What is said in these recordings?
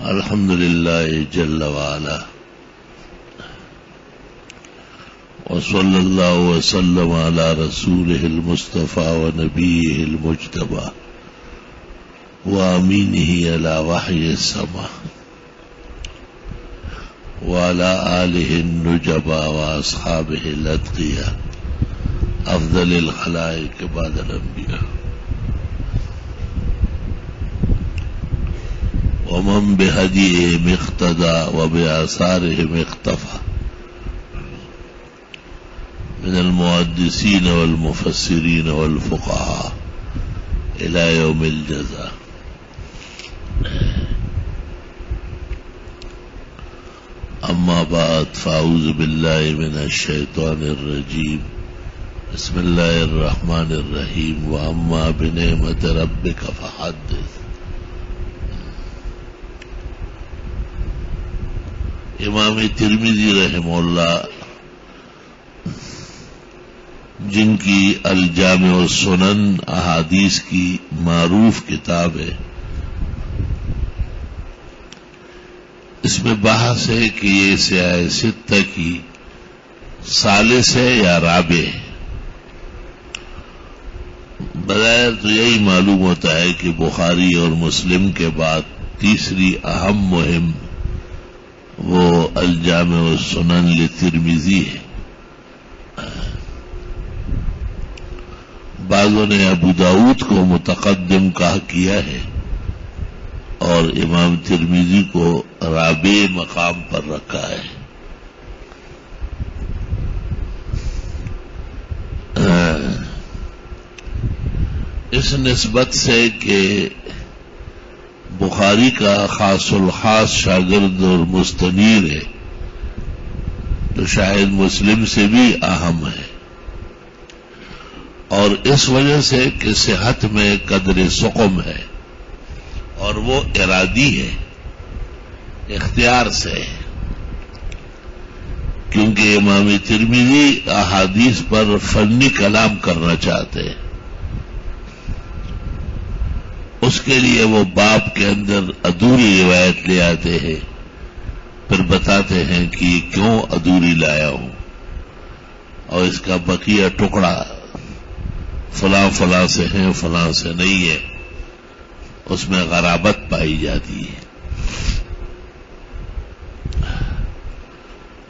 الحمد لله جل وعلا وصلى الله وسلم على رسوله المصطفى ونبيه المجتبى وأمينه على وحي السماء وعلى آله النجبى وأصحابه الأتقياء أفضل الخلائق بعد الأنبياء ومن بهديهم اقتدى وبآثارهم اقتفى من المحدثين والمفسرين والفقهاء إلى يوم الجزاء. أما بعد فأعوذ بالله من الشيطان الرجيم. بسم الله الرحمن الرحيم. وأما بنعمة ربك فحدث. امام ترمذی رحمہ اللہ جن کی الجامع السنن احادیث کی معروف کتاب ہے، اس میں بحث ہے کہ یہ سیاہ ستہ کی ثالث ہے یا رابع ہے. بظاہر تو یہی معلوم ہوتا ہے کہ بخاری اور مسلم کے بعد تیسری اہم مہم وہ الجامع السنن لترمذی ہے. بعضوں نے ابو داؤد کو متقدم کیا ہے اور امام ترمذی کو رابع مقام پر رکھا ہے. اس نسبت سے کہ بخاری کا خاص الخاص شاگرد اور مستنیر ہے تو شاید مسلم سے بھی اہم ہے، اور اس وجہ سے کہ صحت میں قدر سقم ہے اور وہ ارادی ہے، اختیار سے ہے، کیونکہ امام ترمذی احادیث پر فنی کلام کرنا چاہتے ہیں. اس کے لیے وہ باب کے اندر ادھوری روایت لے آتے ہیں، پھر بتاتے ہیں کہ یہ کیوں ادھوری لایا ہوں اور اس کا بقیہ ٹکڑا فلاں فلاں سے ہیں فلاں سے نہیں ہے، اس میں غرابت پائی جاتی ہے.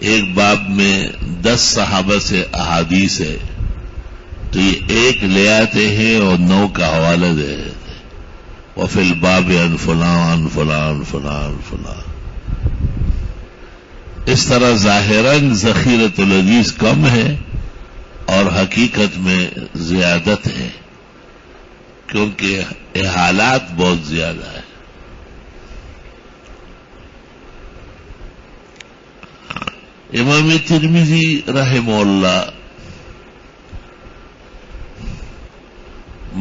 ایک باب میں 10 صحابہ سے احادیث ہے تو یہ ایک لے آتے ہیں اور 9 کا حوالہ دے دیتے. وفی الباب عن فلان فلان فلان فلان. اس طرح ظاہراً ذخیرۃ الحدیث کم ہے اور حقیقت میں زیادت ہے، کیونکہ احالات بہت زیادہ ہے. امام ترمذی رحمہ اللہ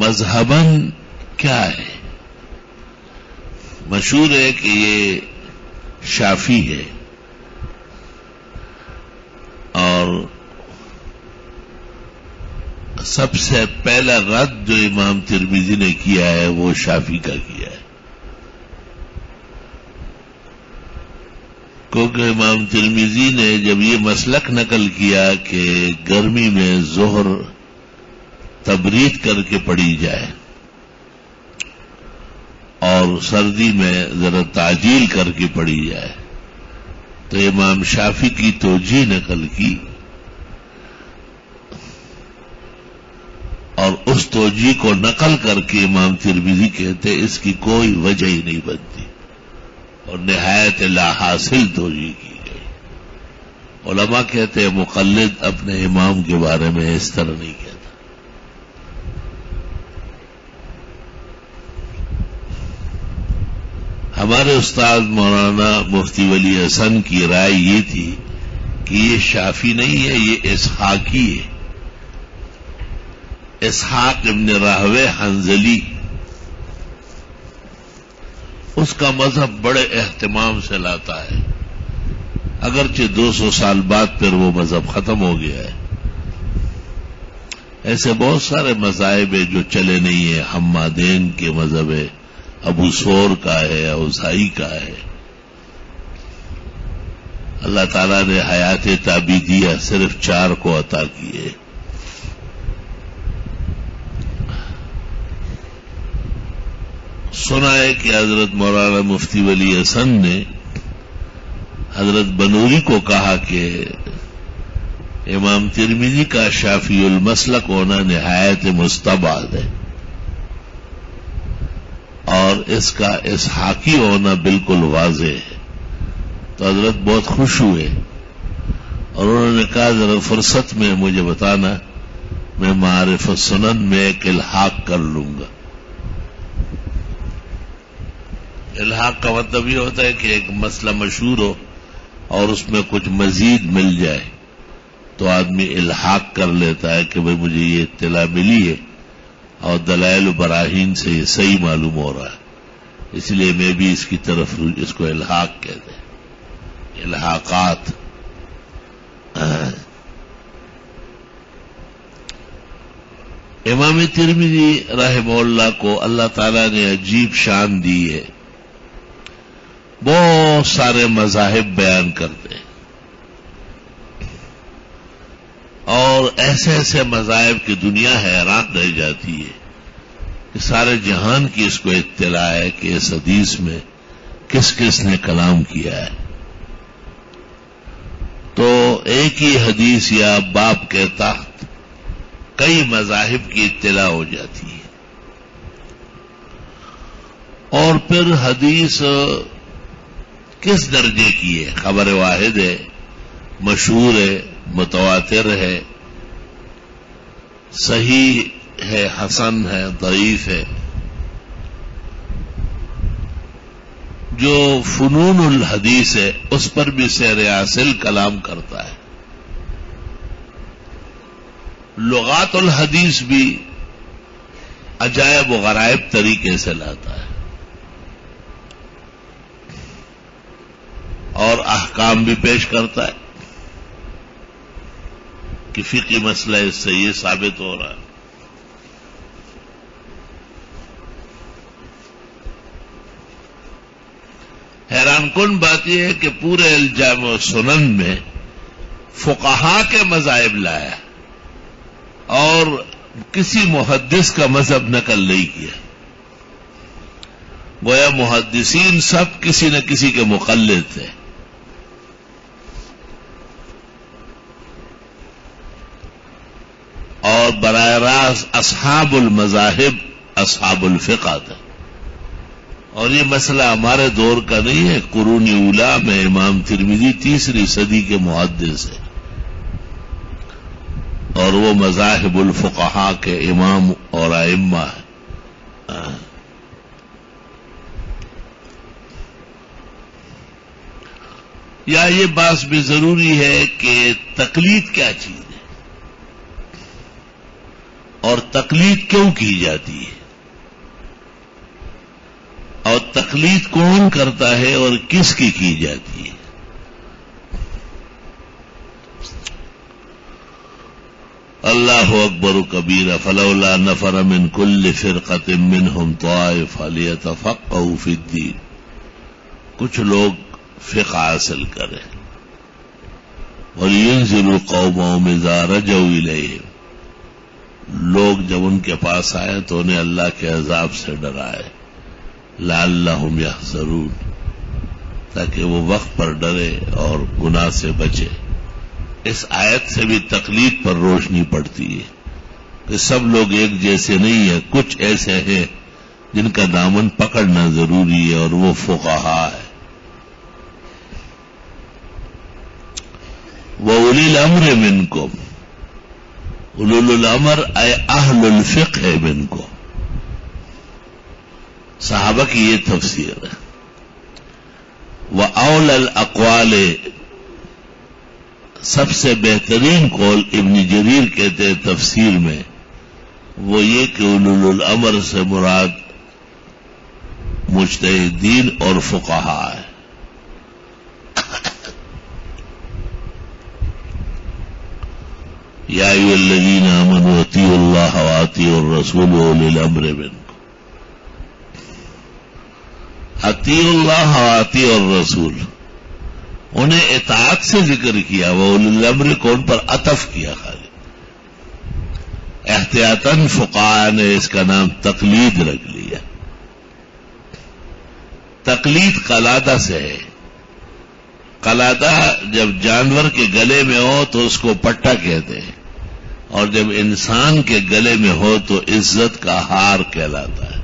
مذہباً کیا ہے؟ مشہور ہے کہ یہ شافعی ہے، اور سب سے پہلا رد جو امام ترمذی نے کیا ہے وہ شافعی کا کیا ہے، کیونکہ امام ترمذی نے جب یہ مسلک نقل کیا کہ گرمی میں ظہر تبرید کر کے پڑھی جائے اور سردی میں ذرا تعجیل کر کے پڑھی جائے، تو امام شافعی کی توجیہ نقل کی، اور اس توجیہ کو نقل کر کے امام ترمذی کہتے اس کی کوئی وجہ ہی نہیں بنتی، اور نہایت لا حاصل توجیہ کی گئی. علماء کہتے ہیں مقلد اپنے امام کے بارے میں اس طرح نہیں کہتا. ہمارے استاد مولانا مفتی ولی حسن کی رائے یہ تھی کہ یہ شافعی نہیں ہے، یہ اسحاقی ہے. اسحاق ابن راہوے حنظلی، اس کا مذہب بڑے اہتمام سے لاتا ہے، اگرچہ 200 سال بعد پھر وہ مذہب ختم ہو گیا ہے. ایسے بہت سارے مذاہب ہیں جو چلے نہیں ہیں. حمادین کے مذہب ہے، ابو ثور کا ہے، اوزائی کا ہے، اللہ تعالیٰ نے حیات تعبیدیہ صرف 4 کو عطا کی ہے. سنا ہے کہ حضرت مولانا مفتی ولی حسن نے حضرت بنوری کو کہا کہ امام ترمذی کا شافعی المسلک ہونا نہایت مستبعد ہے اور اس کا اسحاقی ہونا بالکل واضح ہے. تو حضرت بہت خوش ہوئے اور انہوں نے کہا ذرا فرصت میں مجھے بتانا، میں معارف السنن میں ایک الحاق کر لوں گا. الحاق کا مطلب یہ ہوتا ہے کہ ایک مسئلہ مشہور ہو اور اس میں کچھ مزید مل جائے تو آدمی الحاق کر لیتا ہے کہ بھئی مجھے یہ اطلاع ملی ہے اور دلائل و براہین سے یہ صحیح معلوم ہو رہا ہے، اس لیے میں بھی اس کی طرف اس کو الحاق کہتے ہیں. الحاقات. امام ترمذی رحمہ اللہ کو اللہ تعالیٰ نے عجیب شان دی ہے. بہت سارے مذاہب بیان کرتے ہیں اور ایسے ایسے مذاہب کی دنیا حیران رہ جاتی ہے کہ سارے جہان کی اس کو اطلاع ہے کہ اس حدیث میں کس کس نے کلام کیا ہے. تو ایک ہی حدیث یا باب کے تحت کئی مذاہب کی اطلاع ہو جاتی ہے. اور پھر حدیث کس درجے کی ہے؟ خبر واحد ہے، مشہور ہے، متواتر ہے، صحیح ہے، حسن ہے، ضعیف ہے. جو فنون الحدیث ہے اس پر بھی سیر حاصل کلام کرتا ہے. لغات الحدیث بھی عجائب و غرائب طریقے سے لاتا ہے اور احکام بھی پیش کرتا ہے کہ فقہی مسئلہ اس سے یہ ثابت ہو رہا ہے. حیران کن بات یہ ہے کہ پورے الجامع السنن میں فقہا کے مذاہب لایا اور کسی محدث کا مذہب نقل نہیں کیا. گویا محدثین سب کسی نہ کسی کے مقلد تھے. اور براہ راست اصحاب المذاہب اصحاب الفقہ تھے. اور یہ مسئلہ ہمارے دور کا نہیں ہے. قرون اولیٰ میں امام ترمذی 3ری صدی کے محدث ہیں اور وہ مذاہب الفقہاء کے امام اور ائمہ ہیں. یا یہ بات بھی ضروری ہے کہ تقلید کیا چیز ہے اور تقلید کیوں کی جاتی ہے اور تقلید کون کرتا ہے اور کس کی جاتی ہے. اللہ اکبر کبیرہ فلولا نفر من کل فرقۃ منہم طائفۃ لیتفقہوا فی الدین. کچھ لوگ فقہ حاصل کریں وَلِيُنذِرُوا قَوْمَهُمْ إِذَا رَجَعُوا إِلَيْهِمْ. لوگ جب ان کے پاس آئے تو انہیں اللہ کے عذاب سے ڈرائے. لَعَلَّهُمْ يَحْذَرُونَ تاکہ وہ وقت پر ڈرے اور گناہ سے بچے. اس آیت سے بھی تقلید پر روشنی پڑتی ہے کہ سب لوگ ایک جیسے نہیں ہیں. کچھ ایسے ہیں جن کا دامن پکڑنا ضروری ہے اور وہ فقہاء ہے. وَأُولِي الْأَمْرِ مِنْكُمْ. اولو الامر اے اہل الفقہ منکم. صحابہ کی یہ تفسیر ہے. وَأَوْلَى الْأَقْوَالِ سب سے بہترین قول ابن جریر کہتے ہیں تفسیر میں وہ یہ کہ اولو الامر سے مراد مجتہدین اور فقہاء ہے. یا ایھا الذین آمنوا اطیعوا اللہ واطیعوا الرسول واولی الامر منکم. اطیعوا اللہ واطیعوا الرسول. انہیں اطاعت سے ذکر کیا، وہ اولو الامر کو ان پر عطف کیا خالی. احتیاطاً فقہاء نے اس کا نام تقلید رکھ لیا. تقلید قلادہ سے ہے. قلادہ جب جانور کے گلے میں ہو تو اس کو پٹا کہتے ہیں، اور جب انسان کے گلے میں ہو تو عزت کا ہار کہلاتا ہے.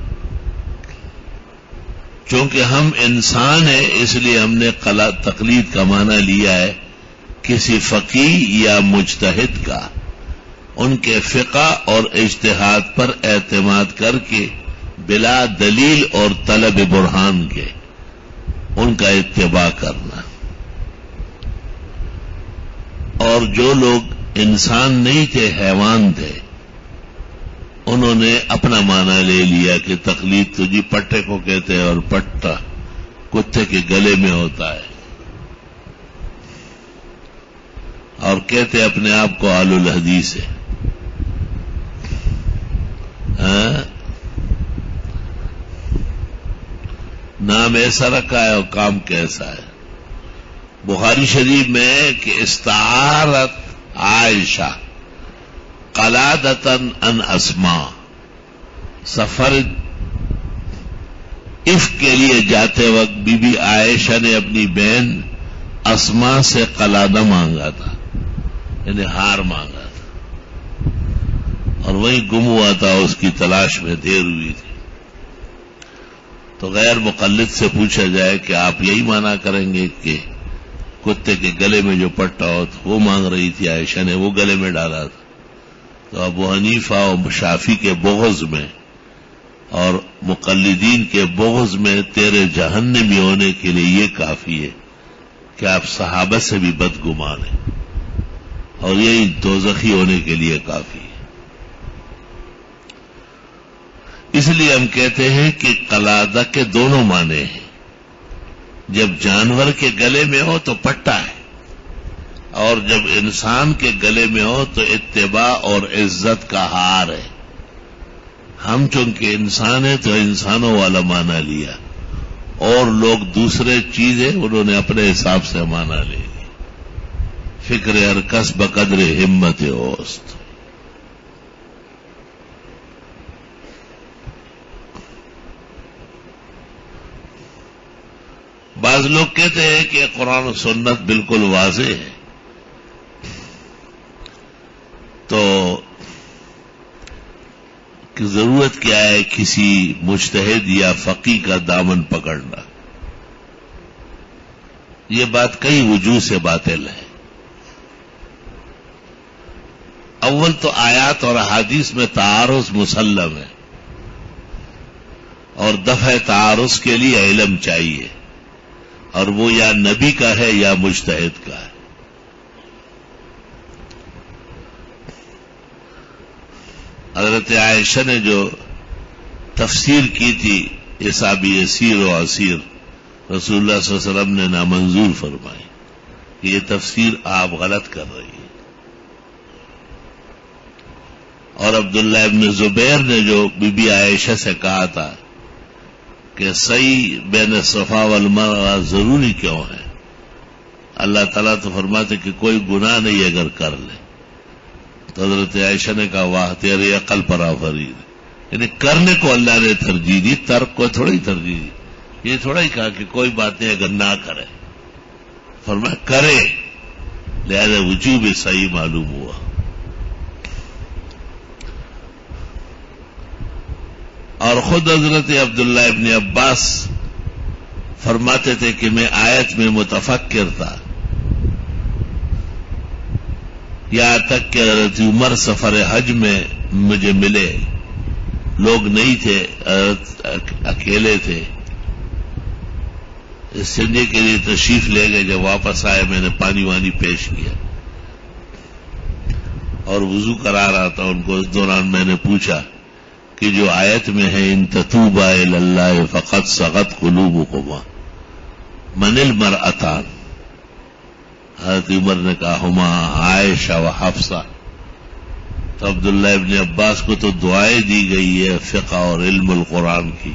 چونکہ ہم انسان ہیں اس لیے ہم نے تقلید کا معنی لیا ہے کسی فقیہ یا مجتہد کا، ان کے فقہ اور اجتہاد پر اعتماد کر کے بلا دلیل اور طلب برہان کے ان کا اتباع کرنا. اور جو لوگ انسان نہیں تھے، حیوان تھے، انہوں نے اپنا معنی لے لیا کہ تقلید تو جی پٹے کو کہتے ہیں، اور پٹا کتے کے گلے میں ہوتا ہے، اور کہتے اپنے آپ کو اہل الحدیث ہے. نام ایسا رکھا ہے اور کام کیسا ہے. بخاری شریف میں کہ استعارت عائشہ قلادتاً ان اسماء، سفر عفق کے لیے جاتے وقت بی بی عائشہ نے اپنی بہن اسماء سے قلادہ مانگا تھا، یعنی ہار مانگا تھا، اور وہیں گم ہوا تھا، اس کی تلاش میں دیر ہوئی تھی. تو غیر مقلد سے پوچھا جائے کہ آپ یہی مانا کریں گے کہ کتے کے گلے میں جو پٹا ہو تو وہ مانگ رہی تھی عائشہ نے، وہ گلے میں ڈالا تھا. تو ابو حنیفہ اور شافعی کے بغض میں اور مقلدین کے بغض میں تیرے جہنمی ہونے کے لیے یہ کافی ہے کہ آپ صحابہ سے بھی بدگمان ہیں، اور یہی دوزخی ہونے کے لیے کافی ہے. اس لیے ہم کہتے ہیں کہ قلادہ کے دونوں معنی ہیں. جب جانور کے گلے میں ہو تو پٹا ہے، اور جب انسان کے گلے میں ہو تو اتباع اور عزت کا ہار ہے. ہم چونکہ انسان ہیں تو انسانوں والا معنی لیا، اور لوگ دوسرے چیزیں انہوں نے اپنے حساب سے معنی لے لی. فکر ہر کس بقدر ہمت اوست. بعض لوگ کہتے ہیں کہ قرآن و سنت بالکل واضح ہے، تو ضرورت کیا ہے کسی مجتہد یا فقیہ کا دامن پکڑنا. یہ بات کئی وجوہ سے باطل ہے. اول تو آیات اور احادیث میں تعارض مسلم ہے، اور دفع تعارض کے لیے علم چاہیے، اور وہ یا نبی کا ہے یا مجتہد کا ہے. حضرت عائشہ نے جو تفسیر کی تھی اصحاب یسیر و عسیر، رسول اللہ صلی اللہ علیہ وسلم نے نامنظور فرمائی کہ یہ تفسیر آپ غلط کر رہی ہیں. اور عبداللہ ابن زبیر نے جو بی بی عائشہ سے کہا تھا کہ صحیح بین صفا والمروہ ضروری کیوں ہے، اللہ تعالیٰ تو فرماتے کہ کوئی گناہ نہیں اگر کر لے. تو حضرت عائشہ نے کہا واہ تیرے عقل پر آفرید، یعنی کرنے کو اللہ نے ترجیح دی، ترک کو تھوڑی ترجیح دی. یہ تھوڑا ہی کہا کہ کوئی بات نہیں اگر نہ کرے، فرمایا کرے، لہذا وجوب صحیح معلوم ہوا. اور خود حضرت عبداللہ ابن عباس فرماتے تھے کہ میں آیت میں متفکر تھا، یہاں تک کہ حضرت عمر سفر حج میں مجھے ملے، لوگ نہیں تھے، اکیلے تھے، اس سنجے کے لیے تشریف لے گئے. جب واپس آئے میں نے پانی وانی پیش کیا اور وضو کرا رہا تھا ان کو. اس دوران میں نے پوچھا کہ جو آیت میں ہے ان تتوبا الی اللہ فقد صغت قلوبکما من المرأتان، حضرت عمر نے کہا ہما عائشہ و حفصہ. تو عبداللہ ابن عباس کو تو دعائیں دی گئی ہے فقہ اور علم القرآن کی،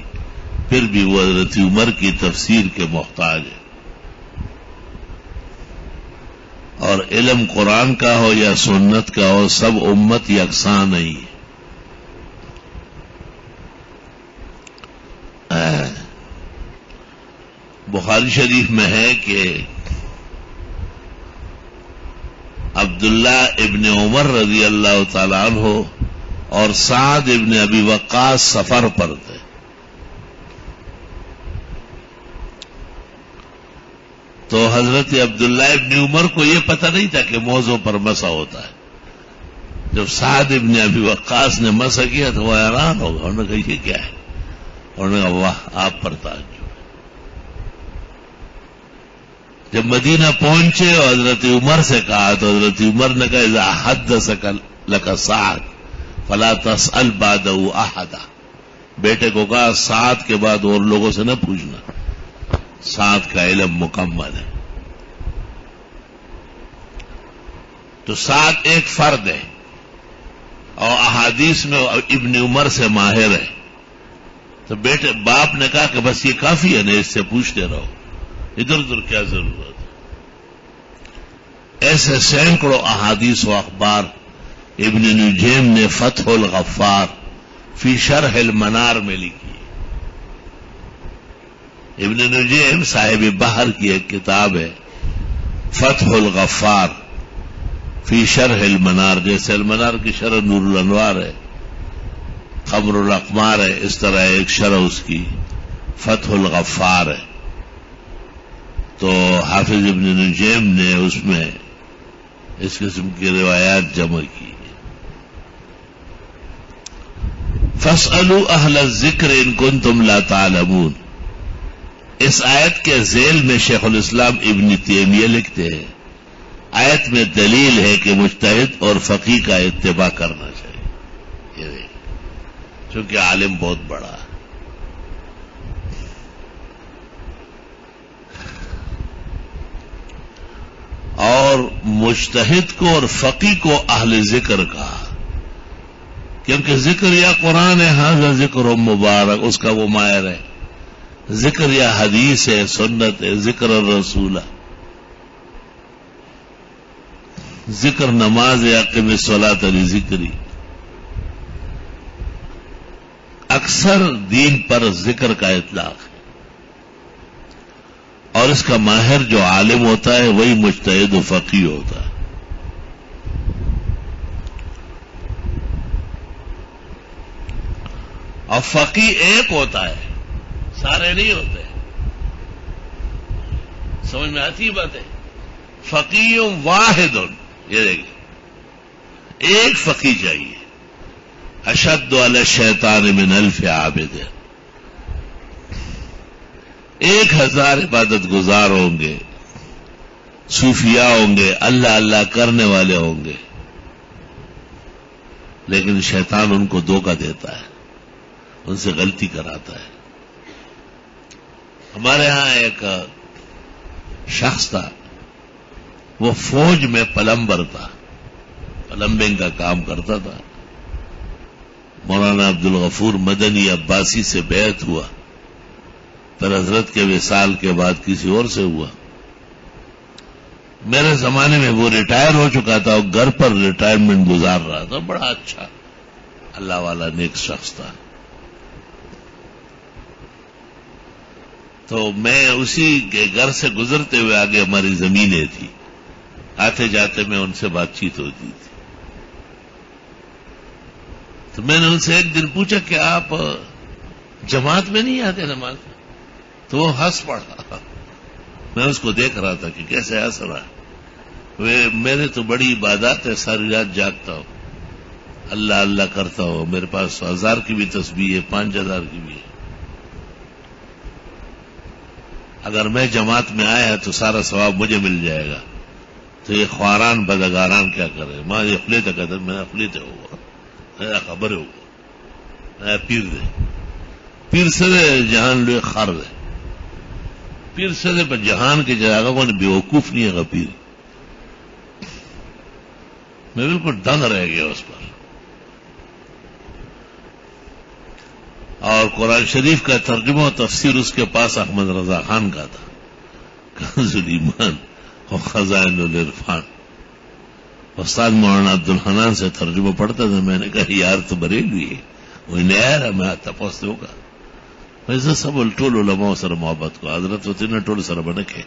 پھر بھی وہ حضرت عمر کی تفسیر کے محتاج ہے. اور علم قرآن کا ہو یا سنت کا ہو، سب امت یکساں نہیں ہے۔ بخاری شریف میں ہے کہ عبداللہ ابن عمر رضی اللہ تعالیٰ عنہ اور سعد ابن ابی وقاص سفر پر تھے، تو حضرت عبداللہ ابن عمر کو یہ پتہ نہیں تھا کہ موضوع پر مسح ہوتا ہے۔ جب سعد ابن ابی وقاص نے مسح کیا تو وہ حیران ہوگا، انہوں نے کہا یہ کیا ہے؟ انہوں نے کہا واہ آپ پر تعجب۔ جب مدینہ پہنچے اور حضرت عمر سے کہا تو حضرت عمر نے کہا اذا حدثک لک سعد فلا تسأل بعدہ احدا، بیٹے کو کہا سعد کے بعد اور لوگوں سے نہ پوچھنا، سعد کا علم مکمل ہے۔ تو سعد ایک فرد ہے اور احادیث میں ابن عمر سے ماہر ہے، تو بیٹے باپ نے کہا کہ بس یہ کافی ہے نا، اس سے پوچھتے رہو، ادھر ادھر کیا ضرورت ہے۔ ایسے سینکڑوں احادیث و اخبار ابن نجیم نے فتح الغفار فی شرح المنار میں لکھی ہے۔ ابن نجیم صاحب بحر کی ایک کتاب ہے فتح الغفار فی شرح المنار، جیسے المنار کی شرح نور الانوار ہے، قمر الاقمار ہے، اس طرح ایک شرح اس کی فتح الغفار ہے۔ تو حافظ ابن نجیم نے اس میں اس قسم کی روایات جمع کی۔ فَاسْأَلُوا أَهْلَ الذِّكْرِ إِن كُنتُمْ لَا تَعْلَمُونَ، اس آیت کے ذیل میں شیخ الاسلام ابن تیمیہ لکھتے ہیں آیت میں دلیل ہے کہ مجتہد اور فقیہ کا اتباع کرنا چاہیے، یہ دیکھ چونکہ عالم بہت بڑا ہے۔ اور مجتہد کو اور فقیہ کو اہل ذکر کہا، کیونکہ ذکر یا قرآن ہے، ہاں ذکر مبارک، اس کا وہ ماہر ہے، ذکر یا حدیث ہے، سنت ہے، ذکر الرسول ہے، ذکر نماز ہے، اقم الصلاۃ لذکری۔ اکثر دین پر ذکر کا اطلاق ہے، اور اس کا ماہر جو عالم ہوتا ہے وہی مجتہد و فقیہ ہوتا ہے۔ اور فقیہ ایک ہوتا ہے، سارے نہیں ہوتے، سمجھ میں آتی بات ہے؟ فقیہ واحد، یہ دیکھیں ایک فقیہ چاہیے، اشد علی الشیطان من الف عابد، 1000 عبادت گزار ہوں گے، صوفیاء ہوں گے، اللہ اللہ کرنے والے ہوں گے، لیکن شیطان ان کو دھوکہ دیتا ہے، ان سے غلطی کراتا ہے۔ ہمارے ہاں ایک شخص تھا، وہ فوج میں پلمبر تھا، پلمبنگ کا کام کرتا تھا۔ مولانا عبد الغفور مدنی عباسی سے بیعت ہوا، پھر حضرت کے وصال کے بعد کسی اور سے ہوا۔ میرے زمانے میں وہ ریٹائر ہو چکا تھا اور گھر پر ریٹائرمنٹ گزار رہا تھا، بڑا اچھا اللہ والا نیک شخص تھا۔ تو میں اسی کے گھر سے گزرتے ہوئے آگے ہماری زمینیں تھی، آتے جاتے میں ان سے بات چیت ہوتی تھی۔ تو میں نے ان سے ایک دن پوچھا کہ آپ جماعت میں نہیں آتے نماز؟ تو وہ ہنس پڑا۔ میں اس کو دیکھ رہا تھا کہ کیسے ہنس رہا۔ میرے تو بڑی عبادات ہے، ساری رات جاگتا ہوں، اللہ اللہ کرتا ہوں، میرے پاس 1000 کی بھی تسبیح ہے، 5000 کی بھی ہے۔ اگر میں جماعت میں آیا تو سارا ثواب مجھے مل جائے گا، تو یہ خواران بدگاران کیا کرے؟ ماں یہ اخلیت کہتے میں اخلیت ہوگا، خبر ہوگا، پیر دے پیر سے جہان لوے خار دے پیر سے پر جہان کے جگہ کو بیوقوف نہیں ہے پیر۔ میں بالکل دنگ رہ گیا اس پر۔ اور قرآن شریف کا ترجمہ و تفسیر اس کے پاس احمد رضا خان کا تھا، کنز الایمان اور خزائن العرفان۔ استاد مولانا عبدالحنان سے ترجمہ پڑھتا تھا. میں نے کہا یار تو بریلوی ہے وہ نیا میں تپوس ہوگا ویسے سب ټول علماء سره محبت کو حضرت ہوتی نا ټول سره بنکے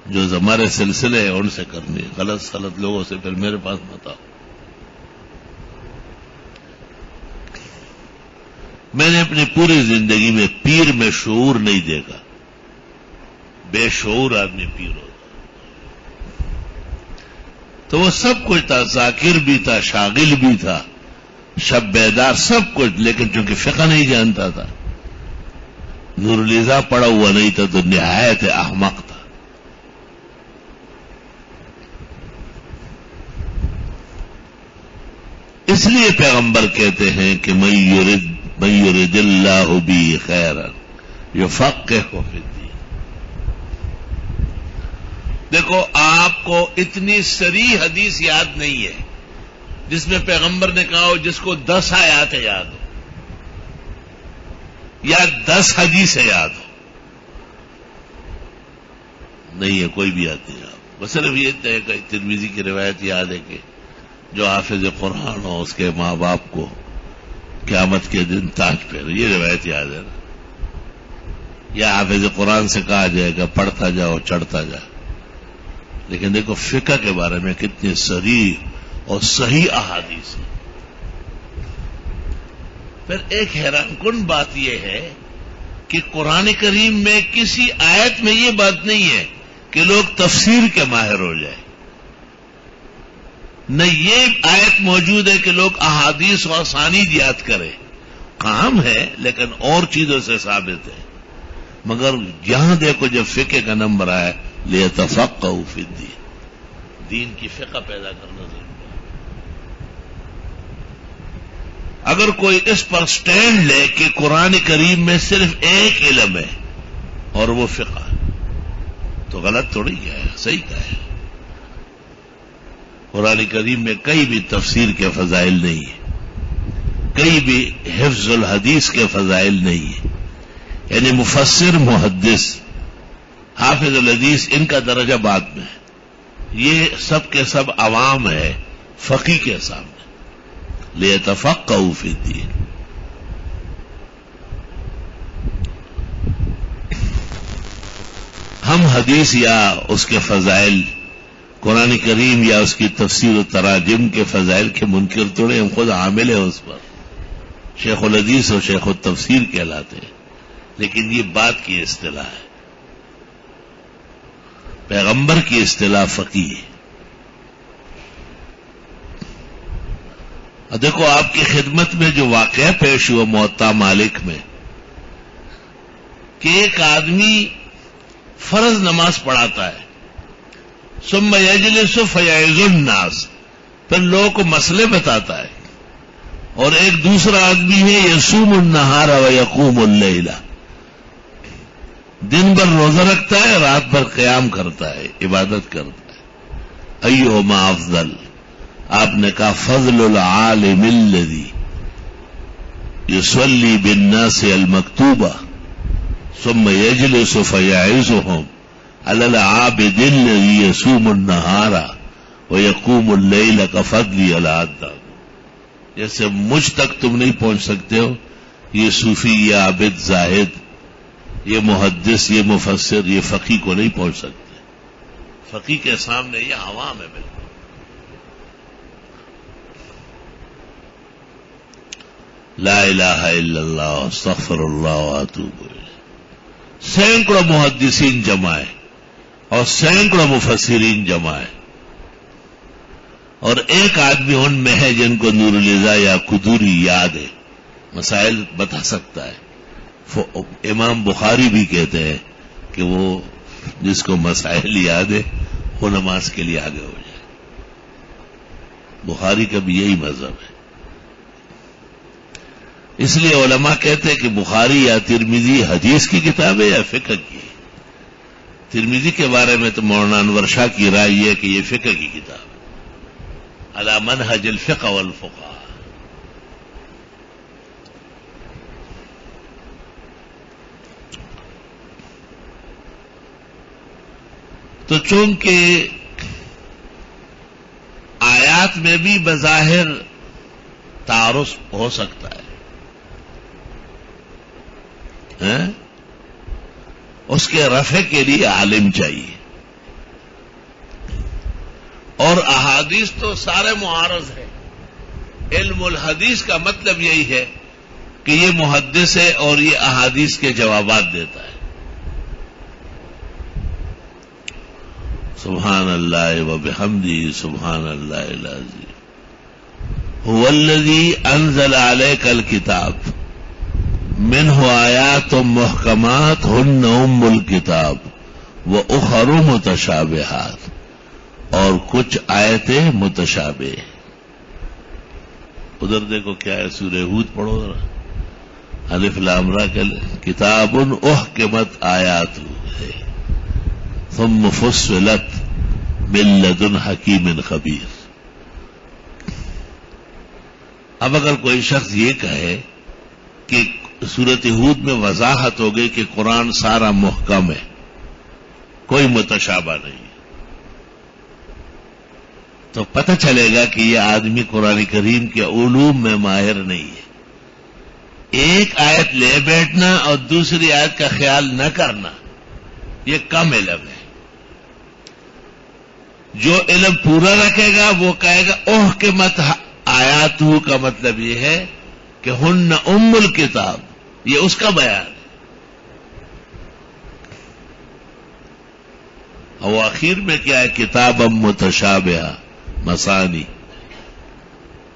جو ہمارے سلسلے ہیں ان سے کرنی غلط لوگوں سے پھر میرے پاس مت آؤ. میں نے اپنی پوری زندگی میں پیر میں شعور نہیں دیکھا. بے شعور آدمی پیر ہوتا تو وہ سب کچھ تھا, ذاکر بھی تھا, شاغل بھی تھا, شب بیدار سب کچھ, لیکن چونکہ فقہ نہیں جانتا تھا, نور الیزا پڑا ہوا نہیں تھا, تو نہایت احمق تھا. اس لیے پیغمبر کہتے ہیں کہ من یرد اللہ بی خیرا یفقہہ فی الدین. دیکھو آپ کو اتنی صریح حدیث یاد نہیں ہے جس میں پیغمبر نے کہا ہو جس کو 10 آیات یاد ہو یا 10 حدیثیں یاد ہو. نہیں ہے, کوئی بھی یاد نہیں. آپ بس صرف یہ طے کہ ترمذی کی روایت یاد ہے کہ جو حافظ قرآن ہو اس کے ماں باپ کو قیامت کے دن تاج پہنے, یہ روایت یاد ہے نا. یا حافظ قرآن سے کہا جائے گا پڑھتا جاؤ چڑھتا جا. لیکن دیکھو فقہ کے بارے میں کتنی صریح اور صحیح احادیث ہیں. پھر ایک حیران کن بات یہ ہے کہ قرآن کریم میں کسی آیت میں یہ بات نہیں ہے کہ لوگ تفسیر کے ماہر ہو جائیں. نہ یہ آیت موجود ہے کہ لوگ احادیث اور اسانید یاد کریں. کام ہے لیکن اور چیزوں سے ثابت ہے. مگر یہاں دیکھو جب فقہ کا نمبر آئے لیتفقہوا فی الدین, دین کی فقہ پیدا کرنا ضروری ہے. اگر کوئی اس پر سٹینڈ لے کہ قرآن کریم میں صرف ایک علم ہے اور وہ فقہ, تو غلط تھوڑی ہے, صحیح کہا ہے. قرآن کریم میں کئی بھی تفسیر کے فضائل نہیں ہے, کئی بھی حفظ الحدیث کے فضائل نہیں ہے. یعنی مفسر, محدث, حافظ الحدیث ان کا درجہ بعد میں ہے. یہ سب کے سب عوام ہے فقی کے سامنے. لیتفقہوا فی الدین. ہم حدیث یا اس کے فضائل, قرآن کریم یا اس کی تفسیر و تراجم کے فضائل کے منکر توڑے, ہم خود عامل ہیں اس پر. شیخ الحدیث اور شیخ التفسیر کہلاتے ہیں, لیکن یہ بات کی اصطلاح ہے. پیغمبر کی اصطلاح فقی ہے. دیکھو آپ کی خدمت میں جو واقعہ پیش ہوا موطا مالک میں کہ ایک آدمی فرض نماز پڑھاتا ہے, ثم یجلس فیعظ الناس, پھر لوگوں کو مسئلے بتاتا ہے. اور ایک دوسرا آدمی ہے یصوم النہار ویقوم اللیل, دن بھر روزہ رکھتا ہے, رات بھر قیام کرتا ہے, عبادت کرتا ہے. ایہما افضل؟ آپ نے کہا فضل العالم الذی یصلی بالناس المکتوبہ ثم یجلس فیعظہم علی العابد الذی یصوم النہار ویقوم اللیل کفضلی علی عدہ. جیسے مجھ تک تم نہیں پہنچ سکتے ہو, یہ صوفی, یہ عابد, زاہد, یہ محدث, یہ مفسر, یہ فقی کو نہیں پہنچ سکتے. فقی کے سامنے یہ عوام ہے. بالکل لا الہ الا اللہ استغفر اللہ واتوب الیہ. سینکڑوں محدثین جمع ہے اور سینکڑوں مفسرین جمع ہے, اور ایک آدمی ان میں ہے جن کو نور الیزا یا قدوری یاد ہے, مسائل بتا سکتا ہے. امام بخاری بھی کہتے ہیں کہ وہ جس کو مسائل یاد ہے وہ نماز کے لیے آگے ہو جائے. بخاری کا بھی یہی مذہب ہے. اس لیے علماء کہتے ہیں کہ بخاری یا ترمذی حدیث کی کتاب ہے یا فقہ کی. ترمذی کے بارے میں تو مولانا انور شاہ کی رائے یہ ہے کہ یہ فقہ کی کتاب ہے, علی منہج الفقہ والفقہاء. تو چونکہ آیات میں بھی بظاہر تعارض ہو سکتا ہے، اس کے رفع کے لیے عالم چاہیے، اور احادیث تو سارے معارض ہے۔ علم الحدیث کا مطلب یہی ہے کہ یہ محدث ہے اور یہ احادیث کے جوابات دیتا ہے۔ سبحان اللہ وبحمدہ سبحان اللہ العظیم۔ هو الذی انزل علیک الکتاب منہ آیات محکمات ہن ام الکتاب واخر متشابہات، اور کچھ آیتیں متشابہ۔ ادھر دیکھو کیا ہے، سورہ ہود پڑھو ذرا، الف لام را کتاب احکمت آیات ہے ثم فصلت من لدن حکیم خبیر۔ اب اگر کوئی شخص یہ کہے کہ سورۃ ہود میں وضاحت ہو گئی کہ قرآن سارا محکم ہے، کوئی متشابہ نہیں، تو پتہ چلے گا کہ یہ آدمی قرآن کریم کے علوم میں ماہر نہیں ہے۔ ایک آیت لے بیٹھنا اور دوسری آیت کا خیال نہ کرنا، یہ کم علم ہے۔ جو علم پورا رکھے گا وہ کہے گا احکمت آیات کا مطلب یہ ہے کہ ہن ام الکتاب، یہ اس کا بیان ہے۔ اور آخر میں کیا ہے، کتاب متشابہ مثانی،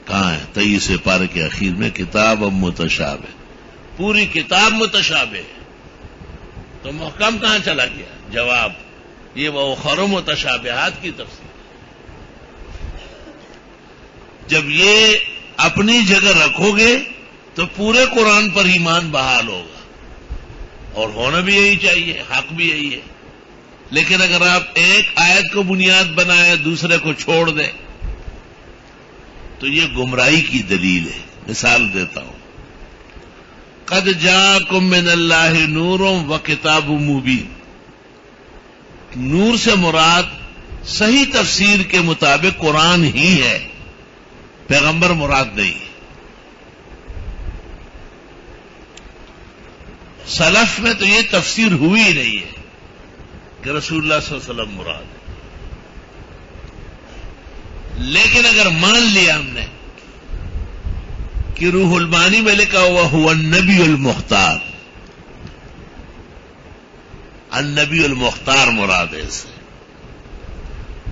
کہاں ہے 23 پارے کے اخیر میں کتاب متشابہ، پوری کتاب متشابہ ہے، تو محکم کہاں چلا گیا؟ جواب، یہ وہ خرم متشابہات کی تفسیر۔ جب یہ اپنی جگہ رکھو گے تو پورے قرآن پر ایمان بحال ہوگا، اور ہونا بھی یہی چاہیے، حق بھی یہی ہے۔ لیکن اگر آپ ایک آیت کو بنیاد بنائیں دوسرے کو چھوڑ دیں تو یہ گمراہی کی دلیل ہے۔ مثال دیتا ہوں، قد جاءکم من اللہ نور و کتاب مبین، نور سے مراد صحیح تفسیر کے مطابق قرآن ہی ہے، پیغمبر مراد نہیں ہے۔ سلف میں تو یہ تفسیر ہوئی ہی نہیں ہے کہ رسول اللہ صلی اللہ علیہ وسلم مراد ہے۔ لیکن اگر مان لیا ہم نے کہ روح المعانی میں لکھا ہوا هو النبی المختار، النبی المختار مراد ہے اس سے،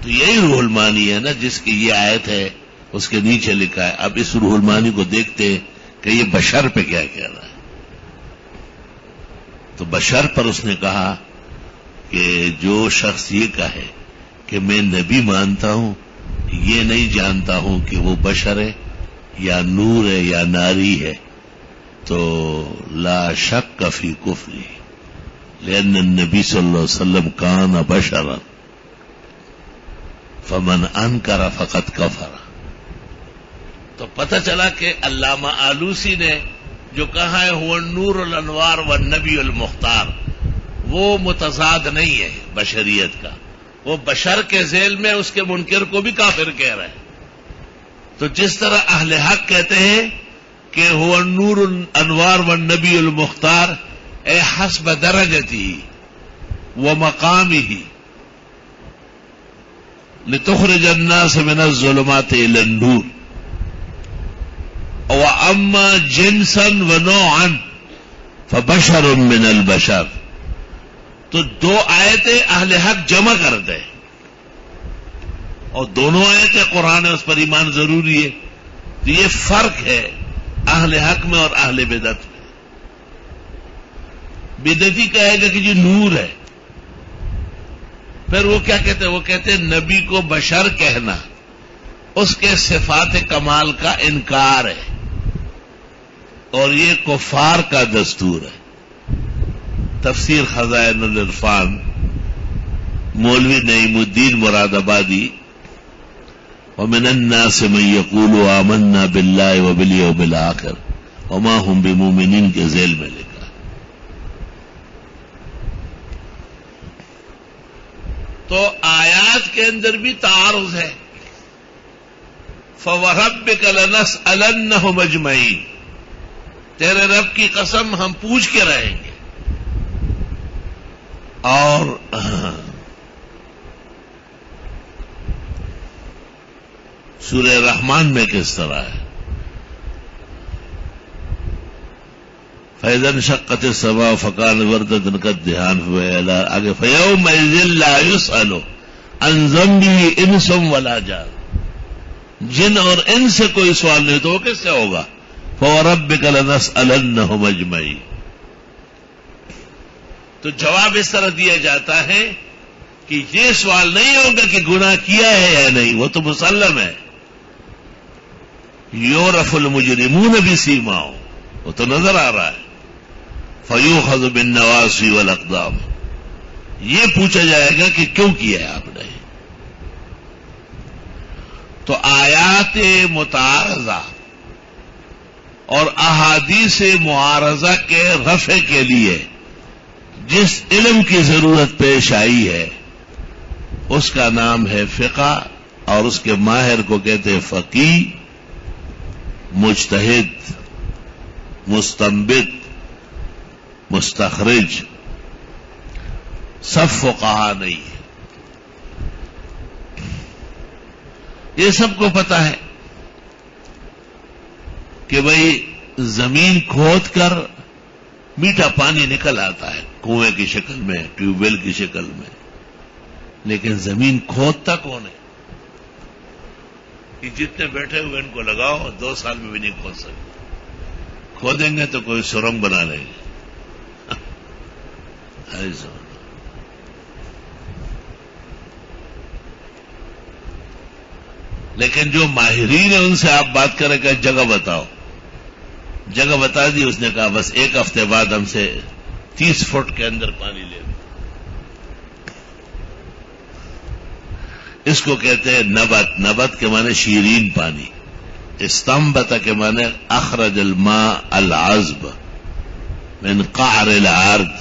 تو یہی روح المعانی ہے نا جس کی یہ آیت ہے، اس کے نیچے لکھا ہے۔ اب اس روح المعانی کو دیکھتے کہ یہ بشر پہ کیا کہہ رہا ہے، تو بشر پر اس نے کہا کہ جو شخص یہ کہے کہ میں نبی مانتا ہوں، یہ نہیں جانتا ہوں کہ وہ بشر ہے یا نور ہے یا ناری ہے، تو لا شک فی کفری، لأن النبی صلی اللہ علیہ وسلم کان بشرا فمن انکر فقد کفر۔ تو پتہ چلا کہ علامہ آلوسی نے جو کہا ہے هو النور الانوار والنبی المختار، وہ متضاد نہیں ہے بشریت کا، وہ بشر کے ذیل میں اس کے منکر کو بھی کافر کہہ رہے ہیں۔ تو جس طرح اہل حق کہتے ہیں کہ هو النور الانوار والنبی المختار، اے حسب درجتی ومقامه لتخرج الناس من الظلمات الى النور، واما جنسا ونوعا فبشر من البشر۔ تو دو آیتیں اہل حق جمع کر دیں، اور دونوں آیتیں قرآن ہے، اس پر ایمان ضروری ہے۔ تو یہ فرق ہے اہل حق میں اور اہل بدعت میں۔ بدعتی کہے گا کہ یہ نور ہے، پھر وہ کیا کہتے ہیں؟ وہ کہتے ہیں نبی کو بشر کہنا اس کے صفات کمال کا انکار ہے، اور یہ کفار کا دستور ہے۔ تفسیر خزائن العرفان، مولوی نعیم الدین مراد آبادی، ومن الناس من يقول آمنا باللہ وبالیوم الآخر وما هم بمؤمنین کے ذیل میں لکھا۔ تو آیات کے اندر بھی تعارض ہے، فَوَرَبِّكَ لَنَسْأَلَنَّهُمْ أَجْمَعِينَ، تیرے رب کی قسم ہم پوچھ کے رہیں گے. اور سورہ رحمان میں کس طرح ہے؟ فَإِذَا انشَقَّتِ السَّمَاءُ فَكَانَتْ وَرْدَةً كَالدِّهَانِ، آگے فَيَوْمَئِذٍ لَا يُسْأَلُ عَنْ ذَنبِهِ إِنسٌ وَلَا جَانٌ، جن اور ان سے کوئی سوال نہیں تو وہ کس سے ہوگا؟ فَوَرَبِّكَ لَنَسْأَلَنَّهُمْ أَجْمَعِينَ. تو جواب اس طرح دیا جاتا ہے کہ یہ سوال نہیں ہوگا کہ گناہ کیا ہے یا نہیں، وہ تو مسلم ہے. یعرف المجرمون بسیماہم، وہ تو نظر آ رہا ہے. فیؤخذ بالنواصی والاقدام، یہ پوچھا جائے گا کہ کیوں کیا ہے آپ نے. تو آیات متعارضہ اور احادیث معارضہ کے رفع کے لیے جس علم کی ضرورت پیش آئی ہے اس کا نام ہے فقہ، اور اس کے ماہر کو کہتے ہیں فقیہ، مجتہد، مستنبط، مستخرج. سب فقہا نہیں ہے. یہ سب کو پتا ہے کہ بھئی زمین کھود کر میٹھا پانی نکل آتا ہے کنویں کی شکل میں، ٹیوب ویل کی شکل میں، لیکن زمین کھودتا کون ہے؟ کہ جتنے بیٹھے ہوئے ان کو لگاؤ 2 سال میں بھی نہیں کھود سکتے. کھودیں گے تو کوئی سرنگ بنا لیں گے. لیکن جو ماہرین ہیں ان سے آپ بات کریں کہ جگہ بتاؤ، جگہ بتا دی، اس نے کہا بس 1 ہفتے بعد ہم سے 30 فٹ کے اندر پانی لے لو. اس کو کہتے ہیں نبت. نبت کے معنی شیرین پانی. استنبت کے معنی اخرج الماء العذب من قعر الارض.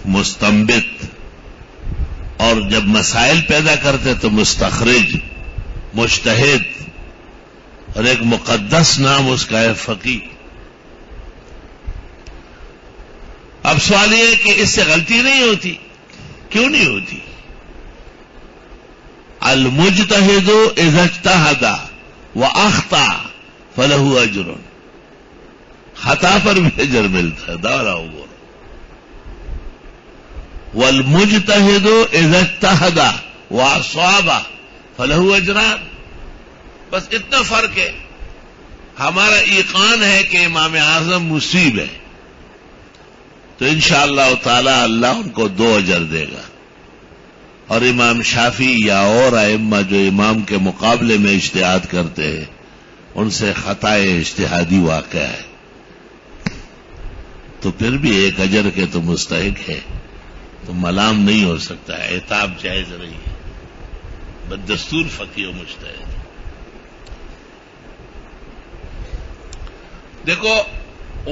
مستنبت. اور جب مسائل پیدا کرتے تو مستخرج، مجتہد، اور ایک مقدس نام اس کا ہے فقیہ. اب سوال یہ ہے کہ اس سے غلطی نہیں ہوتی. کیوں نہیں ہوتی؟ المجتہد اذا اجتہد واخطأ فلہ اجر. خطا پر بھی اجر ملتا ہے. دعویٰ ہو والمجتہد اذا اجتہد واصاب فلہ اجران. بس اتنا فرق ہے. ہمارا ایقان ہے کہ امام اعظم مصیب ہے تو انشاءاللہ تعالی اللہ ان کو 2 اجر دے گا، اور امام شافعی یا اور ائمہ جو امام کے مقابلے میں اجتہاد کرتے ہیں ان سے خطائے اجتہادی واقع ہے تو پھر بھی 1 اجر کے تو مستحق ہے، تو ملام نہیں ہو سکتا ہے. عتاب جائز نہیں ہے. بدستور فقیہ و مجتہد. دیکھو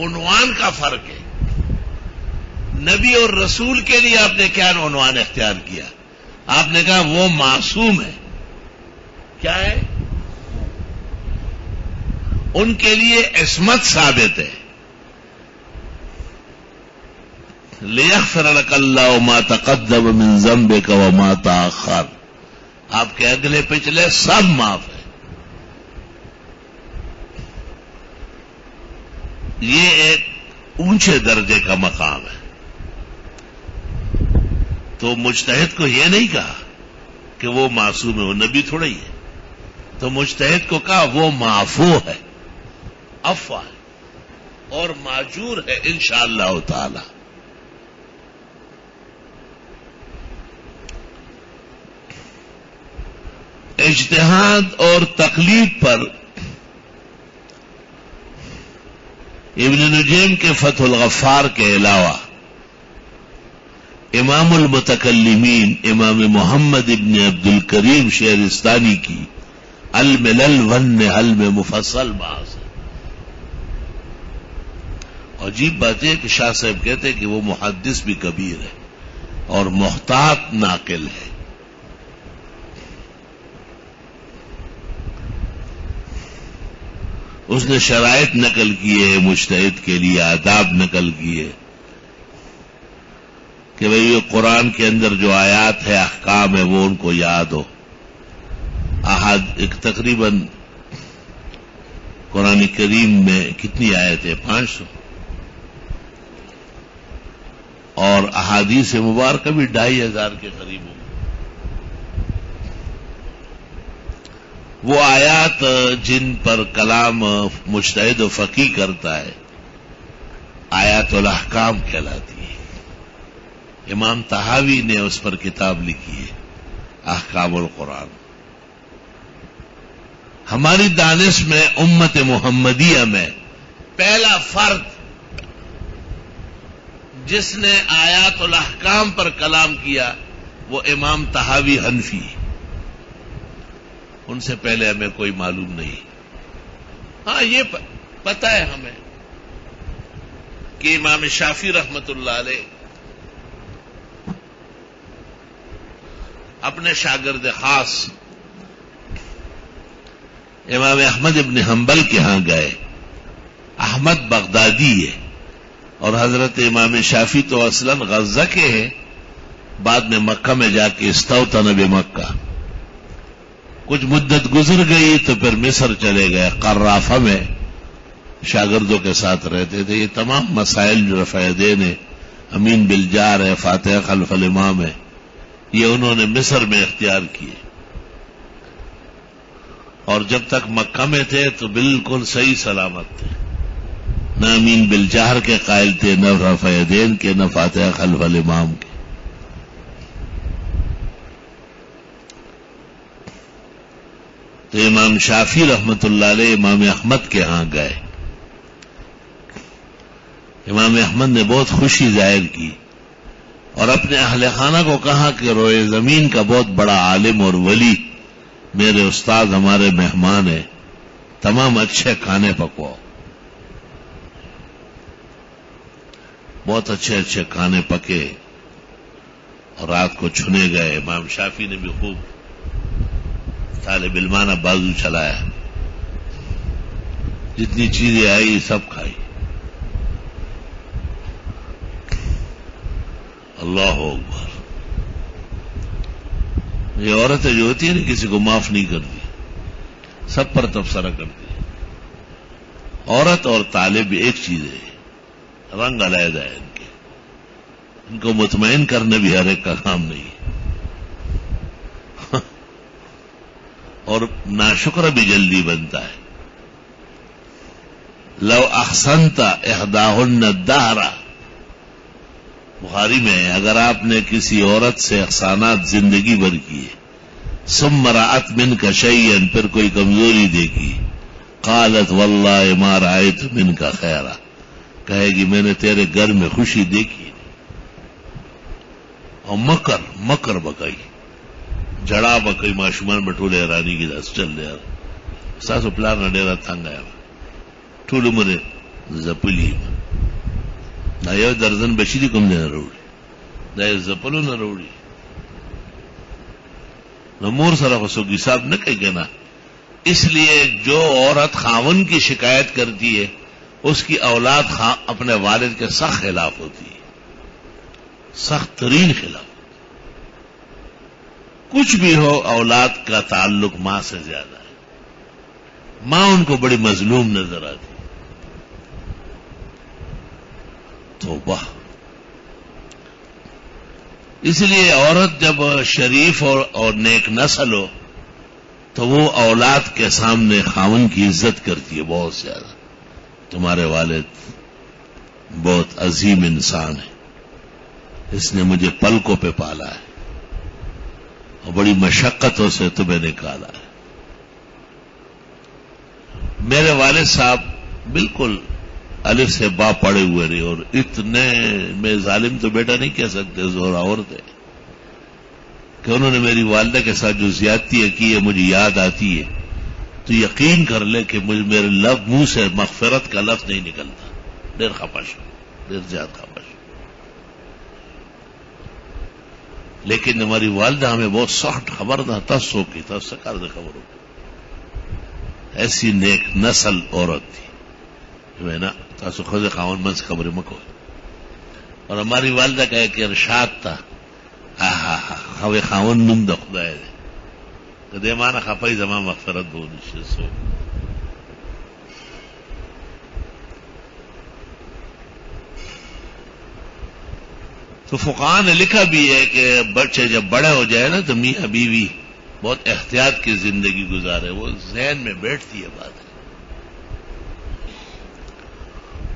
عنوان کا فرق ہے. نبی اور رسول کے لیے آپ نے کیا عنوان اختیار کیا؟ آپ نے کہا وہ معصوم ہے. کیا ہے؟ ان کے لیے عصمت ثابت ہے. لِيَغْفِرَ لَكَ اللَّهُ مَا تَقَدَّمَ مِن ذَنبِكَ وَمَا تَأَخَّرَ. آپ کے اگلے پچھلے سب معاف ہے. یہ ایک اونچے درجے کا مقام ہے. تو مجتہد کو یہ نہیں کہا کہ وہ معصوم ہے، وہ نبی تھوڑا ہی ہے. تو مجتہد کو کہا وہ معفو ہے، عفو ہے اور معجور ہے انشاءاللہ تعالی. اجتہاد اور تقلید پر ابن نجیم کے فتح الغفار کے علاوہ امام المتکلمین امام محمد ابن عبد الکریم شہرستانی کی الملل والنحل میں مفصل بحث ہے. عجیب بات ہے کہ شاہ صاحب کہتے ہیں کہ وہ محدث بھی کبیر ہے اور محتاط ناقل ہے. اس نے شرائط نقل کیے مجتہد کے لیے، آداب نقل کیے کہ بھئی یہ قرآن کے اندر جو آیات ہے، احکام ہے، وہ ان کو یاد ہو۔ ایک تقریباً قرآن کریم میں کتنی آیتیں؟ 500، اور احادیث مبارکہ بھی 2500 کے قریب ہوں۔ وہ آیات جن پر کلام مجتہد و فقیہ کرتا ہے آیات الاحکام کہلاتی ہے۔ امام طحاوی نے اس پر کتاب لکھی ہے، احکام القرآن۔ ہماری دانش میں امت محمدیہ میں پہلا فرد جس نے آیات الاحکام پر کلام کیا وہ امام طحاوی حنفی، ان سے پہلے ہمیں کوئی معلوم نہیں۔ ہاں یہ پتہ ہے ہمیں کہ امام شافعی رحمت اللہ علیہ اپنے شاگرد خاص امام احمد ابن حنبل کے ہاں گئے۔ احمد بغدادی ہے، اور حضرت امام شافعی تو اصلاً غزہ کے ہیں، بعد میں مکہ میں جا کے استوطن بمکہ۔ کچھ مدت گزر گئی تو پھر مصر چلے گئے، قرافہ میں شاگردوں کے ساتھ رہتے تھے۔ یہ تمام مسائل جو رفع یدین ہے، امین بالجار ہے، فاتحہ خلف الامام ہے، یہ انہوں نے مصر میں اختیار کیے، اور جب تک مکہ میں تھے تو بالکل صحیح سلامت تھے، نہ امین بالجہر کے قائل تھے، نہ رفع یدین کے، نہ فاتحہ خلف الامام کے۔ تو امام شافعی رحمت اللہ علیہ امام احمد کے ہاں گئے۔ امام احمد نے بہت خوشی ظاہر کی اور اپنے اہل خانہ کو کہا کہ روئے زمین کا بہت بڑا عالم اور ولی میرے استاد ہمارے مہمان ہیں، تمام اچھے کھانے پکواؤ۔ بہت اچھے اچھے کھانے پکے اور رات کو چھنے گئے۔ امام شافعی نے بھی خوب طالب علمانہ بازو چلایا، جتنی چیزیں آئی سب کھائی۔ اللہ اکبر۔ یہ عورتیں جو ہوتی ہیں کسی کو معاف نہیں کرتی، سب پر تبصرہ کرتی ہے۔ عورت اور طالب ایک چیز ہے، رنگ علیحدہ ہے ان کے، ان کو مطمئن کرنا بھی ہر ایک کا کام نہیں، اور ناشکر بھی جلدی بنتا ہے۔ لو احسنت احداہن الدہر، بخاری میں ہے، اگر آپ نے کسی عورت سے احسانات زندگی بھر کیے، ثم رأت منک شیئا، پھر کوئی کمزوری دیکھی، قالت واللہ ما رأیت منک خیرا، کہے گی میں نے تیرے گھر میں خوشی دیکھی نہیں، اور مکر بکائی، جڑا بکائی، معشومان بٹولے رانی کی دس چل رہا ساسو پلار نہ ڈیرا تھنگ آیا ٹھول مرے زپلی نہ یو درزن بشیری کم دے نہ روڑی نہ زپلو نہ روڑی نہ مور سرا خسوگی حساب نہ کہے نا۔ اس لیے جو عورت خاون کی شکایت کرتی ہے اس کی اولاد اپنے والد کے سخت خلاف ہوتی ہے، سخت ترین خلاف۔ کچھ بھی ہو اولاد کا تعلق ماں سے زیادہ ہے، ماں ان کو بڑی مظلوم نظر آتی ہے۔ توبہ۔ اس لیے عورت جب شریف اور نیک نسل ہو تو وہ اولاد کے سامنے خاون کی عزت کرتی ہے بہت زیادہ۔ تمہارے والد بہت عظیم انسان ہے، اس نے مجھے پلکوں پہ پالا ہے اور بڑی مشقتوں سے تمہیں نکالا ہے۔ میرے والد صاحب بالکل الف سے با پڑے ہوئے رہے، اور اتنے میں ظالم تو بیٹا نہیں کہہ سکتے، زورا اور تھے کہ انہوں نے میری والدہ کے ساتھ جو زیادتی کی ہے مجھے یاد آتی ہے تو یقین کر لے کہ مجھے میرے منہ سے مغفرت کا لفظ نہیں نکلتا۔ دیر خپش، دیر زیاد خپش، لیکن ہماری والدہ ہمیں بہت سخت خبر نہ تس ہو کی تس کر دے خبر ہو ایسی نیک نسل عورت تھی جو ہے نا تاسو خود خاون منس خبر مکو. اور ہماری والدہ کا ایک ارشاد تھا خوے خاون نوم د خدای دی کدی مانا خپای زما مغفرت بو نشي. سو تو فقہاء نے لکھا بھی ہے کہ بچے جب بڑے ہو جائے نا تو میاں بیوی بہت احتیاط کی زندگی گزارے. وہ ذہن میں بیٹھتی ہے بات.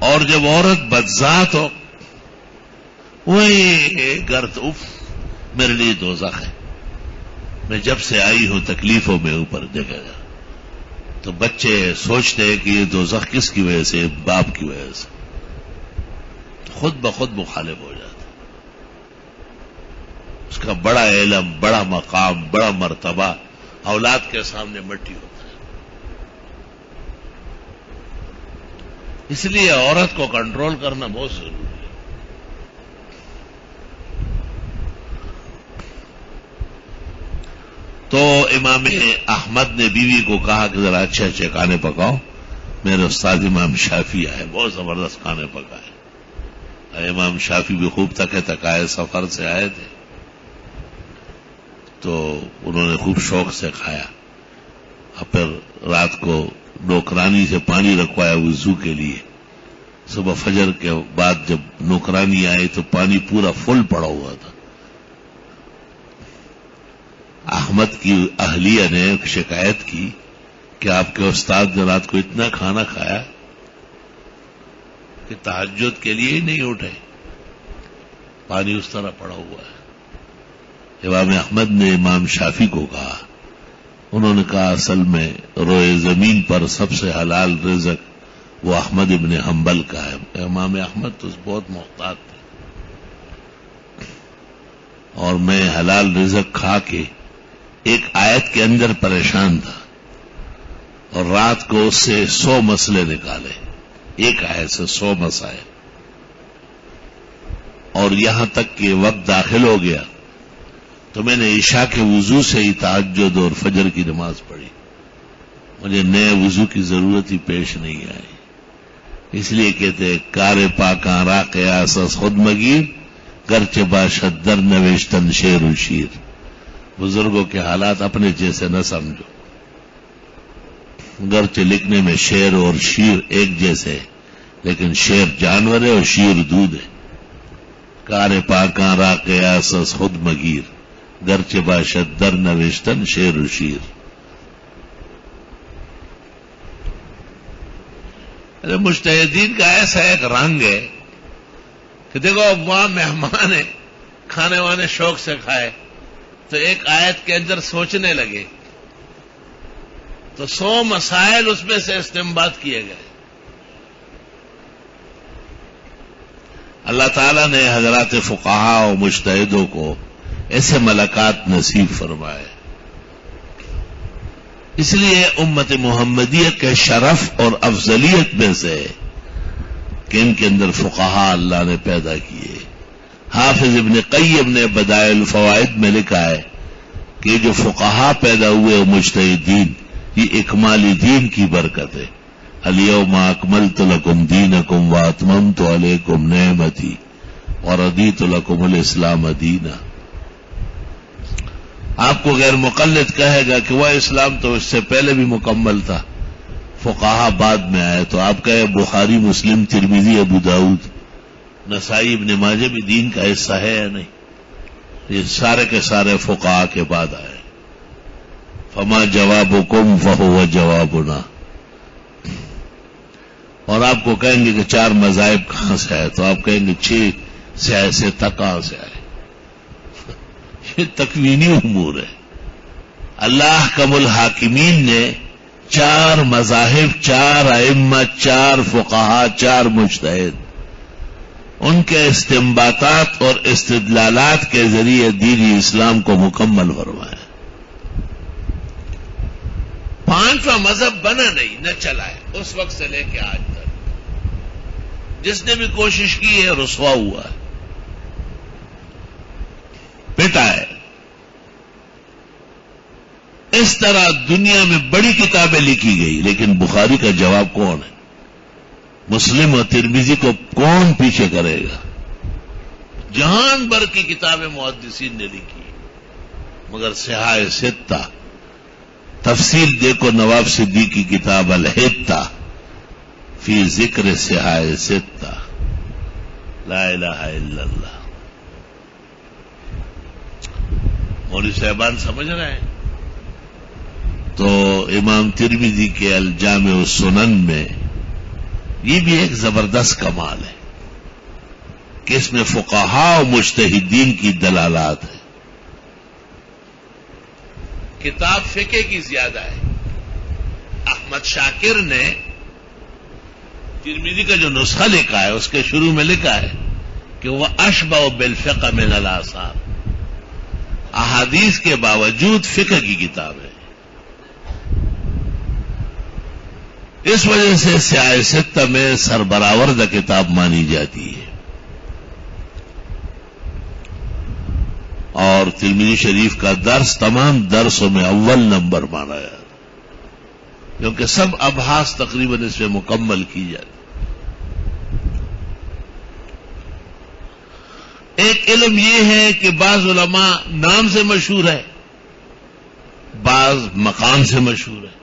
اور جب عورت بدذات ہو وہی گھر تو اف میرے لیے دوزخ ہے, میں جب سے آئی ہوں تکلیفوں میں اوپر دیکھے گا. تو بچے سوچتے ہیں کہ یہ دوزخ کس کی وجہ سے, باپ کی وجہ سے, خود بخود مخالف ہو جاتا. اس کا بڑا علم, بڑا مقام, بڑا مرتبہ اولاد کے سامنے مٹی ہوتا ہے. اس لیے عورت کو کنٹرول کرنا بہت ضروری ہے. تو امام احمد نے بیوی کو کہا کہ ذرا اچھے اچھے کھانے پکاؤ. میرے استاد امام شافعی آئے, بہت زبردست کھانے پکائے. امام شافعی بھی خوب تکائے سفر سے آئے تھے تو انہوں نے خوب شوق سے کھایا. اور پھر رات کو نوکرانی سے پانی رکھوایا وضو کے لیے. صبح فجر کے بعد جب نوکرانی آئی تو پانی پورا فل پڑا ہوا تھا. احمد کی اہلیہ نے شکایت کی کہ آپ کے استاد نے رات کو اتنا کھانا کھایا کہ تہجد کے لیے ہی نہیں اٹھے, پانی اس طرح پڑا ہوا ہے. امام احمد نے امام شافعی کو کہا, انہوں نے کہا اصل میں روئے زمین پر سب سے حلال رزق وہ احمد ابن حنبل کا ہے. امام احمد تو بہت محتاط تھے اور میں حلال رزق کھا کے ایک آیت کے اندر پریشان تھا اور رات کو اس سے 100 مسئلے نکالے. ایک آیت سے 100 مسائل. اور یہاں تک کہ وقت داخل ہو گیا تو میں نے عشاء کے وضو سے ہی تہجد اور فجر کی نماز پڑھی. مجھے نئے وضو کی ضرورت ہی پیش نہیں آئی. اس لیے کہتے کار پاکاں را قیاس خود مگیر گرچہ باشد در نوشتن شیر و شیر. بزرگوں کے حالات اپنے جیسے نہ سمجھو, گرچہ لکھنے میں شیر اور شیر ایک جیسے لیکن شیر جانور ہے اور شیر دودھ ہے. کار پاکاں را قیاس خود مگیر گرچہ باشد در نوشتن شیر و شیر. مجتہدین کا ایسا ایک رنگ ہے کہ دیکھو اب وہاں مہمان ہیں, کھانے وانے شوق سے کھائے تو ایک آیت کے اندر سوچنے لگے تو 100 مسائل اس میں سے استنباط کیے گئے. اللہ تعالیٰ نے حضرات فقہاء و مجتہدوں کو ایسے ملکات نصیب فرمائے. اس لیے امت محمدیہ کے شرف اور افضلیت میں سے کہ ان کے اندر فقہاء اللہ نے پیدا کیے. حافظ ابن قیم نے بدائع الفوائد میں لکھا ہے کہ جو فقہاء پیدا ہوئے مجتہدین یہ اکمال دین کی برکت ہے. الیوم اکملت لکم دینکم واتممت علیکم نعمتی ورضیت لکم الاسلام دینا. آپ کو غیر مقلد کہے گا کہ وہ اسلام تو اس سے پہلے بھی مکمل تھا, فقہاء بعد میں آئے. تو آپ کہے بخاری, مسلم, ترمذی, ابو داؤد, نسائی, ابن ماجہ بھی دین کا حصہ ہے یا نہیں؟ یہ سارے کے سارے فقہاء کے بعد آئے. فما جوابکم فہو جوابنا. اور آپ کو کہیں گے کہ 4 مذاہب کہاں سے آئے تو آپ کہیں گے 6 سے کہاں سے آئے. یہ تکوینی امور ہے. اللہ کم الحاکمین نے 4 مذاہب, 4 ائمہ, 4 فقہاء, 4 مجتہد, ان کے استنباطات اور استدلالات کے ذریعے دین اسلام کو مکمل فرمایا. 5واں مذہب بنا نہیں, نہ چلا ہے اس وقت سے لے کے آج تک. جس نے بھی کوشش کی ہے رسوا ہوا ہے, پٹا ہے. اس اس طرح دنیا میں بڑی کتابیں لکھی گئی، لیکن بخاری کا جواب کون ہے؟ مسلم اور ترمذی کو کون پیچھے کرے گا؟ جہان بھر کی کتابیں محدثین نے لکھی، مگر صحاح ستہ، تفصیل دیکھو نواب صدیق کی کتاب الحتہ فی ذکر صحاح ستہ، لا الہ الا اللہ۔ مولوی صاحبان سمجھ رہے ہیں؟ تو امام ترمذی کے الجامع السنن میں یہ بھی ایک زبردست کمال ہے کہ اس میں فقہاء و مجتہدین کی دلالات ہے۔ کتاب فقہ کی زیادہ ہے۔ احمد شاکر نے ترمذی کا جو نسخہ لکھا ہے اس کے شروع میں لکھا ہے کہ وہ اشبہ بالفقہ من الآثار، احادیث کے باوجود فقہ کی کتاب ہے۔ اس وجہ سے صحاح ستہ میں سربراوردہ کتاب مانی جاتی ہے، اور ترمذی شریف کا درس تمام درسوں میں اول نمبر مانا جاتا ہے، کیونکہ سب ابحاث تقریباً اس میں مکمل کی جاتی۔ ایک علم یہ ہے کہ بعض علماء نام سے مشہور ہے، بعض مقام سے مشہور ہے۔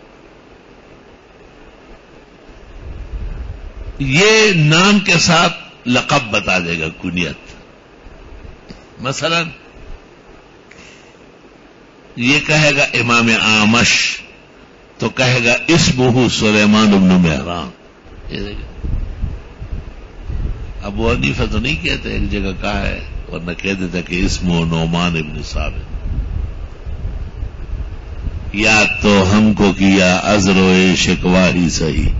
یہ نام کے ساتھ لقب بتا دے گا، کنیت۔ مثلا یہ کہے گا امام اعمش تو کہے گا اسمہ سلیمان بن مہران۔ ابو حنیفہ تو نہیں کہتے، ایک جگہ کہا ہے، ورنہ کہہ دیتا کہ اسمہ نعمان ابن ثابت۔ یاد تو ہم کو کیا عذر و شکوہ ہی صحیح،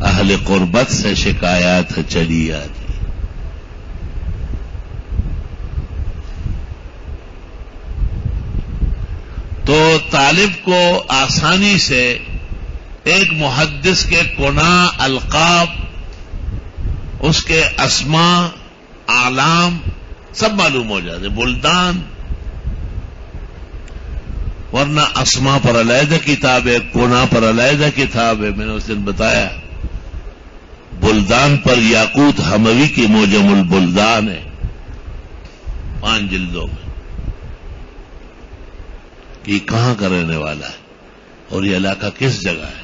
اہل قربت سے شکایات چلی آتی۔ تو طالب کو آسانی سے ایک محدث کے کناں، القاب، اس کے اسماء، اعلام سب معلوم ہو جاتے، بلدان۔ ورنہ اسماء پر علیحدہ کتاب ہے، کناں پر علیحدہ کتاب ہے۔ میں نے اس دن بتایا بلدان پر یاقوت حموی کی موجم البلدان ہے 5 جلدوں میں، کہ یہ کہاں کا رہنے والا ہے اور یہ علاقہ کس جگہ ہے۔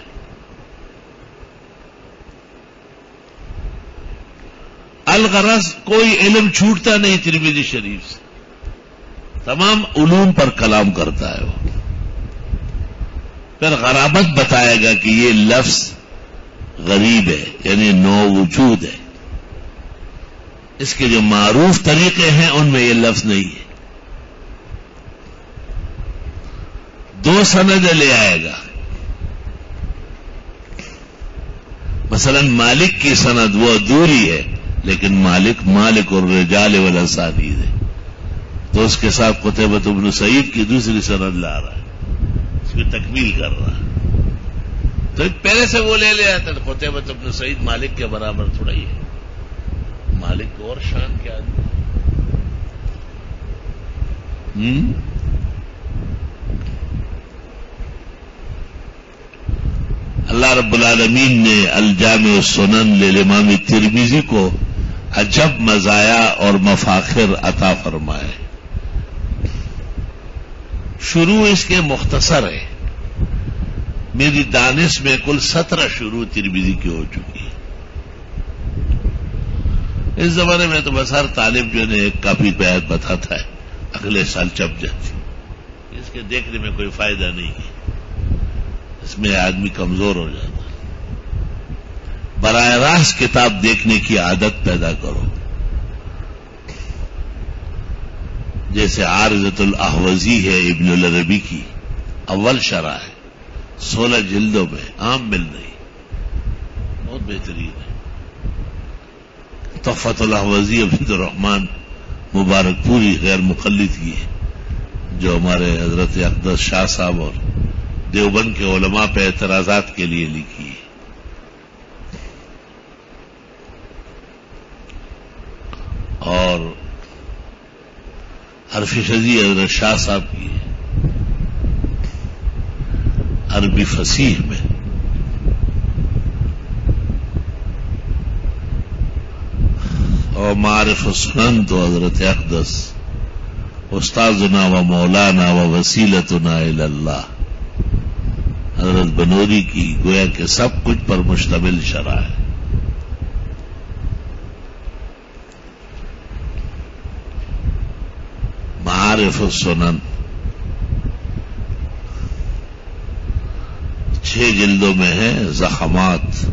الغرض کوئی علم چھوٹتا نہیں ترمذی شریف سے، تمام علوم پر کلام کرتا ہے وہ۔ پھر غرابت بتائے گا کہ یہ لفظ غریب ہے، یعنی نو وجود ہے، اس کے جو معروف طریقے ہیں ان میں یہ لفظ نہیں ہے۔ 2 سندیں لے آئے گا، مثلا مالک کی سند وہ ادھوری ہے، لیکن مالک الرجال والاسانید ہے، تو اس کے ساتھ قتیبہ بن سعید کی دوسری سند لا رہا ہے، اس کی تکمیل کر رہا ہے۔ تو پہلے سے وہ لے لیا تھا، قتیبہ بن سعید مالک کے برابر تھوڑا ہی ہے، مالک کو اور شان کے آدمی۔ اللہ رب العالمین نے الجامع السنن للامام ترمذی کو عجب مزایا اور مفاخر عطا فرمائے۔ شروع اس کے مختصر ہے، میری دانش میں کل 17 شروع ترمذی کی ہو چکی ہے۔ اس زمانے میں تو بس ہر طالب جو ہے ایک کاپی پہ آیت بتاتا ہے، اگلے سال چپ جاتی، اس کے دیکھنے میں کوئی فائدہ نہیں ہے، اس میں آدمی کمزور ہو جاتا ہے۔ براہ راست کتاب دیکھنے کی عادت پیدا کرو، جیسے عارضۃ الاحوزی ہے ابن العربی کی، اول شرح ہے، 16 جلدوں میں، عام مل رہی، بہت بہترین ہے۔ تحفۃ الاحوزی عبد الرحمن مبارک پوری غیر مقلد کی ہے، جو ہمارے حضرت اقدس شاہ صاحب اور دیوبند کے علماء پہ اعتراضات کے لیے لکھی ہے۔ اور حرف شذی حضرت شاہ صاحب کی ہے۔ عربی فصیح میں. اور معارف السنن تو حضرت اقدس استاذنا و مولانا و وسیلتنا الی اللہ حضرت بنوری کی گویا کہ سب کچھ پر مشتمل شرح ہے. معارف السنن 6 جلدوں میں ہے. زخمات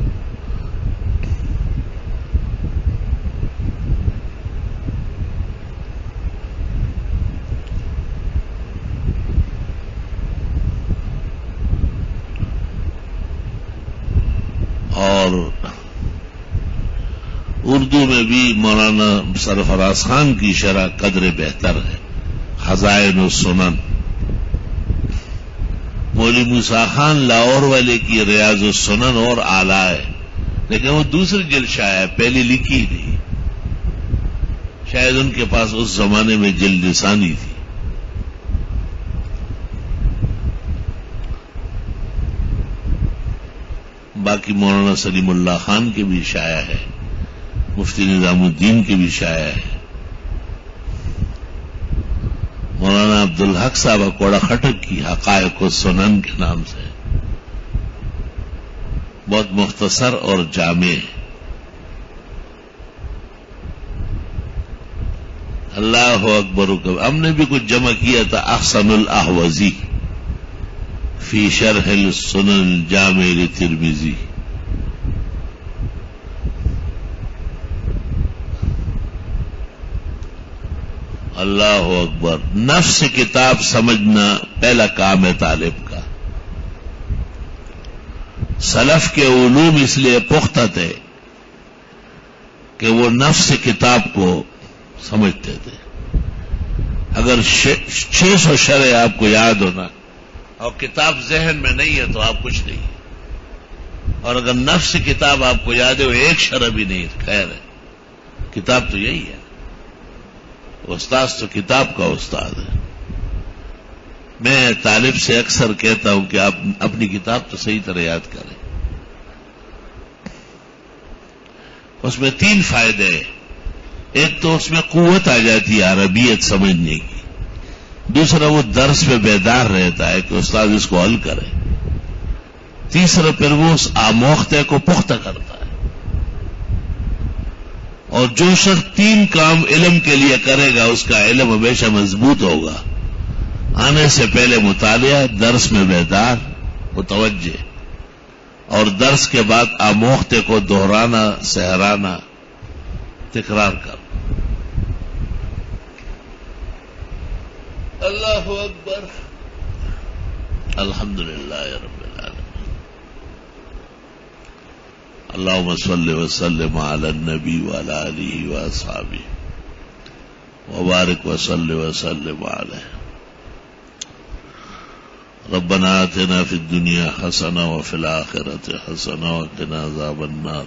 اور اردو میں بھی مولانا سرفراز خان کی شرح قدر بہتر ہے. خزائن السنن مولوی موسیٰ خان لاہور والے کی ریاض السنن اور اعلیٰ ہے، لیکن وہ دوسری جلد شائع ہے، پہلی لکھی نہیں. شاید ان کے پاس اس زمانے میں جلد لسانی تھی. باقی مولانا سلیم اللہ خان کے بھی شائع ہے، مفتی نظام الدین کے بھی شائع ہے. مولانا عبدالحق صاحب کوڑا خٹک کی حقائق السنن کے نام سے بہت مختصر اور جامع ہے. اللہ اکبر. ہم نے بھی کچھ جمع کیا تھا. احسن الاحوزی فی شرح السنن الجامع للترمذی. اللہ اکبر. نفس کتاب سمجھنا پہلا کام ہے طالب کا. سلف کے علوم اس لیے پختہ تھے کہ وہ نفس کتاب کو سمجھتے تھے. اگر 600 شرح آپ کو یاد ہونا اور کتاب ذہن میں نہیں ہے تو آپ کچھ نہیں. اور اگر نفس کتاب آپ کو یاد ہے وہ ایک شرح بھی نہیں. خیر ہے، کتاب تو یہی ہے. استاد تو کتاب کا استاد ہے. میں طالب سے اکثر کہتا ہوں کہ آپ اپنی کتاب تو صحیح طرح یاد کریں. اس میں 3 فائدے ہیں. ایک تو اس میں قوت آ جاتی ہے عربیت سمجھنے کی. دوسرا وہ درس میں بیدار رہتا ہے کہ استاد اس کو حل کرے. تیسرا پھر وہ اس آموختے کو پختہ کرتا ہے. اور جو شخص 3 کام علم کے لیے کرے گا اس کا علم ہمیشہ مضبوط ہوگا. آنے سے پہلے مطالعہ، درس میں بیدار، متوجہ، اور درس کے بعد آموختے کو دہرانا، سہرانا، تکرار کرنا. اللہ اکبر. الحمدللہ رب العالمین. اللہم صل وسلم علی النبی وعلی آلہ واصحابہ وبارک وسلم علیہ. ربنا آتنا فی الدنیا حسنہ وفی الآخرۃ حسنہ وقنا عذاب النار.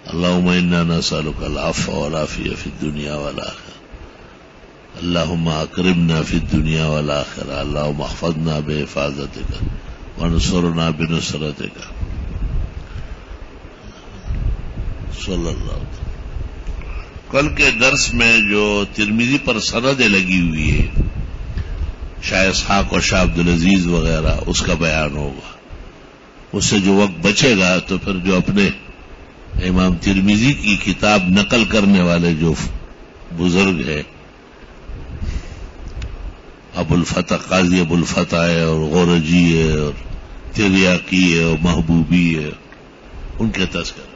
اللہم انا نسألک العفو والعافیہ فی الدنیا والآخرہ. اللہم اکرمنا فی الدنیا والآخرہ. اللہم احفظنا بحفاظتک وانصرنا بنصرتک. صلی اللہ علیہ وسلم. کل کے درس میں جو ترمذی پر سندیں لگی ہوئی ہے، شاہ اسحاق اور شاہ عبدالعزیز وغیرہ، اس کا بیان ہوگا. اس سے جو وقت بچے گا تو پھر جو اپنے امام ترمذی کی کتاب نقل کرنے والے جو بزرگ ہیں، ابو الفتح، قاضی ابو الفتح ہے اور غورجی ہے اور تریاقی ہے اور محبوبی ہے، ان کے تذکرے